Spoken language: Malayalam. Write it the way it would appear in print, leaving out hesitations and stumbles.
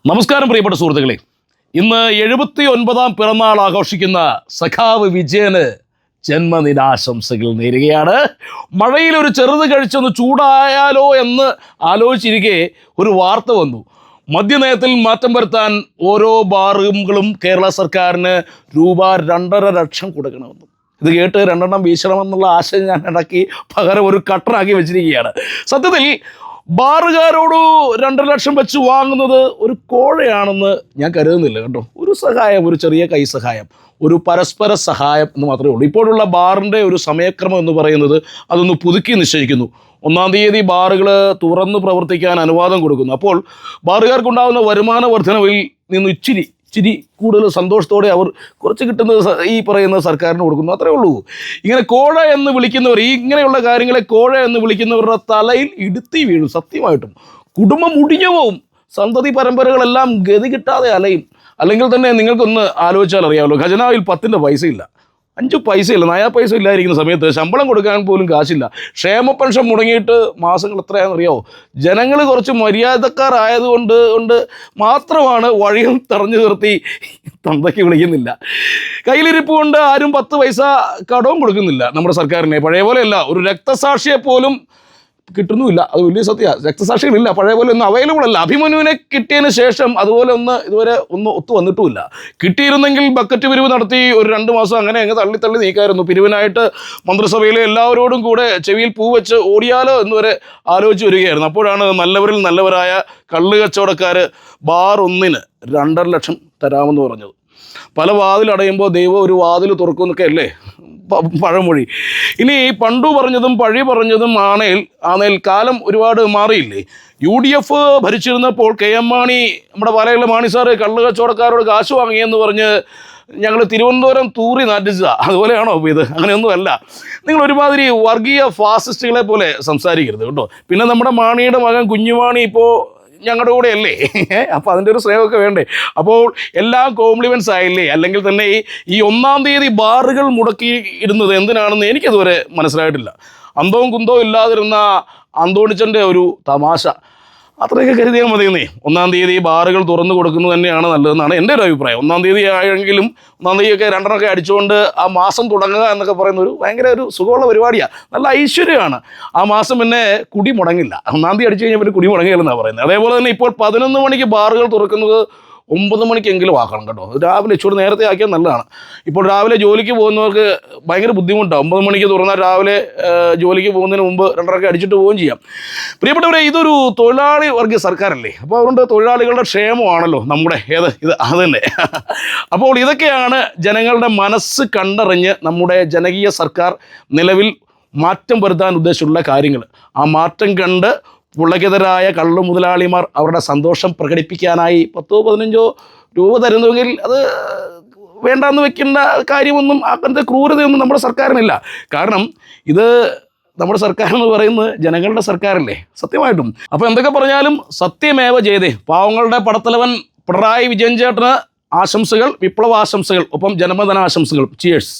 നമസ്കാരം പ്രിയപ്പെട്ട സുഹൃത്തുക്കളെ, ഇന്ന് 79ാം പിറന്നാൾ ആഘോഷിക്കുന്ന സഖാവ് വിജയന് ജന്മദിനാശംസകൾ നേരുകയാണ്. മഴയിൽ ഒരു ചെറുത് കഴിച്ചൊന്ന് ചൂടായാലോ എന്ന് ആലോചിച്ചിരിക്കെ ഒരു വാർത്ത വന്നു. മദ്യനയത്തിൽ മാറ്റം വരുത്താൻ ഓരോ ബാറുകളും കേരള സർക്കാരിന് രൂപ 2.5 ലക്ഷം കൊടുക്കണമെന്ന്. ഇത് കേട്ട് 2 വീശണമെന്നുള്ള ആശയം ഞാൻ ഇടയ്ക്ക് പകരം ഒരു കട്ടറാക്കി വെച്ചിരിക്കുകയാണ്. സത്യത്തിൽ ബാറുകാരോട് 2 ലക്ഷം വെച്ച് വാങ്ങുന്നത് ഒരു കോഴയാണെന്ന് ഞാൻ കരുതുന്നില്ല കേട്ടോ. ഒരു സഹായം, ഒരു ചെറിയ കൈ സഹായം, ഒരു പരസ്പര സഹായം എന്ന് മാത്രമേ ഉള്ളൂ. ഇപ്പോഴുള്ള ബാറിൻ്റെ ഒരു സമയക്രമം എന്ന് പറയുന്നത് അതൊന്ന് പുതുക്കി നിശ്ചയിക്കുന്നു. 1-ാം തീയതി ബാറുകൾ തുറന്ന് പ്രവർത്തിക്കാൻ അനുവാദം കൊടുക്കുന്നു. അപ്പോൾ ബാറുകാർക്കുണ്ടാകുന്ന വരുമാന വർധനവിൽ നിന്ന് ഇച്ചിരി കൂടുതൽ സന്തോഷത്തോടെ അവർ കുറച്ച് കിട്ടുന്നത് ഈ പറയുന്ന സർക്കാരിന് കൊടുക്കുന്നു. അത്രേ ഉള്ളൂ. ഇങ്ങനെ കോഴ എന്ന് വിളിക്കുന്നവർ, ഇങ്ങനെയുള്ള കാര്യങ്ങളെ കോഴ എന്ന് വിളിക്കുന്നവരുടെ തലയിൽ ഇടുത്തി വീഴും. സത്യമായിട്ടും കുടുംബം മുടിഞ്ഞു പോവും. സന്തതി പരമ്പരകളെല്ലാം ഗതി കിട്ടാതെ അലയും. അല്ലെങ്കിൽ തന്നെ നിങ്ങൾക്കൊന്ന് ആലോചിച്ചാൽ അറിയാമല്ലോ, ഖജനാവിൽ 10 പൈസയില്ല, 5 പൈസയില്ല, 9 പൈസ ഇല്ലായിരിക്കുന്ന സമയത്ത് ശമ്പളം കൊടുക്കാൻ പോലും കാശില്ല. ക്ഷേമ പെൻഷൻ മുടങ്ങിയിട്ട് മാസങ്ങൾ എത്രയാണെന്നറിയാമോ? ജനങ്ങൾ കുറച്ച് മര്യാദക്കാരായതുകൊണ്ട് മാത്രമാണ് വഴിയും തടഞ്ഞു നിർത്തി തന്തയ്ക്ക് വിളിക്കുന്നില്ല. കയ്യിലിരിപ്പ് കൊണ്ട് ആരും 10 പൈസ കടവും കൊടുക്കുന്നില്ല നമ്മുടെ സർക്കാരിനെ. പഴയ പോലെയല്ല. ഒരു രക്തസാക്ഷിയെ പോലും കിട്ടുന്നുമില്ല. അത് വലിയ സത്യമാണ്. രക്തസാക്ഷികളില്ല, പഴയ പോലെ ഒന്നും അവൈലബിൾ അല്ല. അഭിമന്യുവിനെ കിട്ടിയതിന് ശേഷം അതുപോലെ ഇതുവരെ ഒത്തു വന്നിട്ടുമില്ല. കിട്ടിയിരുന്നെങ്കിൽ ബക്കറ്റ് പിരിവ് നടത്തി ഒരു 2 മാസം അങ്ങനെ അങ്ങ് തള്ളി നീക്കായിരുന്നു. പിരിവിനായിട്ട് മന്ത്രിസഭയിലെ എല്ലാവരോടും കൂടെ ചെവിയിൽ പൂ വെച്ച് ഓടിയാലോ എന്നുവരെ ആലോചിച്ച് വരികയായിരുന്നു. അപ്പോഴാണ് നല്ലവരിൽ നല്ലവരായ കള്ള് കച്ചവടക്കാർ ബാർ 1-ന് 2.5 ലക്ഷം തരാമെന്ന് പറഞ്ഞത്. പല വാതിലടയുമ്പോൾ ദൈവം ഒരു വാതിൽ തുറക്കുമെന്നൊക്കെ അല്ലേ പഴമൊഴി. ഇനി പണ്ടു പറഞ്ഞതും പഴി പറഞ്ഞതും ആണേൽ കാലം ഒരുപാട് മാറിയില്ലേ. UDF ഭരിച്ചിരുന്നപ്പോൾ KM മാണി, നമ്മുടെ പാലയിലെ മാണി സാറ് കള്ള് കച്ചവടക്കാരോട് കാശ് വാങ്ങിയെന്ന് പറഞ്ഞ് ഞങ്ങൾ തിരുവനന്തപുരം തൂറി നാട്ടിച്ചതാണ്. അതുപോലെയാണോ ഇത്? അങ്ങനെയൊന്നുമല്ല. നിങ്ങൾ ഒരുമാതിരി വർഗീയ ഫാസിസ്റ്റുകളെ പോലെ സംസാരിക്കരുത് കേട്ടോ. പിന്നെ നമ്മുടെ മാണിയുടെ മകൻ കുഞ്ഞുമാണി ഇപ്പോൾ ഞങ്ങളുടെ കൂടെ അല്ലേ? അപ്പോൾ അതിൻ്റെ ഒരു സ്നേഹമൊക്കെ വേണ്ടേ? അപ്പോൾ എല്ലാം കോംപ്ലിമെൻറ്റ്സ് ആയില്ലേ? അല്ലെങ്കിൽ തന്നെ ഈ 1-ാം തീയതി ബാറുകൾ മുടക്കി ഇടുന്നത് എന്തിനാണെന്ന് എനിക്കതുവരെ മനസ്സിലായിട്ടില്ല. അന്തവും കുന്തവും ഇല്ലാതിരുന്ന അന്തോണിച്ചൻ്റെ ഒരു തമാശ, അത്രയൊക്കെ കരുതിയാൽ മതിയെന്നേ. 1-ാം തീയതി ബാറുകൾ തുറന്നു കൊടുക്കുന്നത് തന്നെയാണ് നല്ലതെന്നാണ് എൻ്റെ ഒരു അഭിപ്രായം. 1-ാം തീയതി ആയെങ്കിലും 1-ാം തീയതിയൊക്കെ 2 അടിച്ചുകൊണ്ട് ആ മാസം തുടങ്ങുക എന്നൊക്കെ പറയുന്ന ഭയങ്കര ഒരു സുഖമുള്ള പരിപാടിയാണ്. നല്ല ഐശ്വര്യമാണ്. ആ മാസം പിന്നെ കുടി മുടങ്ങില്ല. 1-ാം തീയതി അടിച്ചു കഴിഞ്ഞാൽ പിന്നെ കുടി മുടങ്ങില്ലെന്നാണ് പറയുന്നത്. അതേപോലെ തന്നെ ഇപ്പോൾ 11 മണിക്ക് ബാറുകൾ തുറക്കുന്നത് 9 മണിക്കെങ്കിലും ആക്കണം കേട്ടോ. രാവിലെ ഇച്ചിരി നേരത്തെ ആക്കിയാൽ നല്ലതാണ്. ഇപ്പോൾ രാവിലെ ജോലിക്ക് പോകുന്നവർക്ക് ഭയങ്കര ബുദ്ധിമുട്ടാണ്. 9 മണിക്ക് തുറന്നാൽ രാവിലെ ജോലിക്ക് പോകുന്നതിന് മുമ്പ് 2 അടിച്ചിട്ട് പോവുകയും ചെയ്യാം. പ്രിയപ്പെട്ടവരെ, ഇതൊരു തൊഴിലാളി വർഗീയ സർക്കാരല്ലേ? അപ്പോൾ അതുകൊണ്ട് തൊഴിലാളികളുടെ ക്ഷേമമാണല്ലോ നമ്മുടെ ഇത് തന്നെ. അപ്പോൾ ഇതൊക്കെയാണ് ജനങ്ങളുടെ മനസ്സ് കണ്ടറിഞ്ഞ് നമ്മുടെ ജനകീയ സർക്കാർ നിലവിൽ മാറ്റം വരുത്താൻ ഉദ്ദേശിച്ചുള്ള കാര്യങ്ങൾ. ആ മാറ്റം കണ്ട് പുളകിതരായ കള്ളു മുതലാളിമാർ അവരുടെ സന്തോഷം പ്രകടിപ്പിക്കാനായി 10-15 രൂപ തരുന്നുവെങ്കിൽ അത് വേണ്ടാന്ന് വെക്കേണ്ട കാര്യമൊന്നും, അങ്ങനത്തെ ക്രൂരതയൊന്നും നമ്മുടെ സർക്കാരിനില്ല. കാരണം ഇത് നമ്മുടെ സർക്കാർ എന്ന് പറയുന്നത് ജനങ്ങളുടെ സർക്കാരല്ലേ സത്യമായിട്ടും. അപ്പോൾ എന്തൊക്കെ പറഞ്ഞാലും സത്യമേവ ജയതേ. പാവങ്ങളുടെ പടത്തലവൻ പിണറായി വിജയൻ ചേട്ടന് ആശംസകൾ, വിപ്ലവാശംസകൾ, ഒപ്പം ജന്മദിനാശംസകൾ. ചിയേഴ്സ്.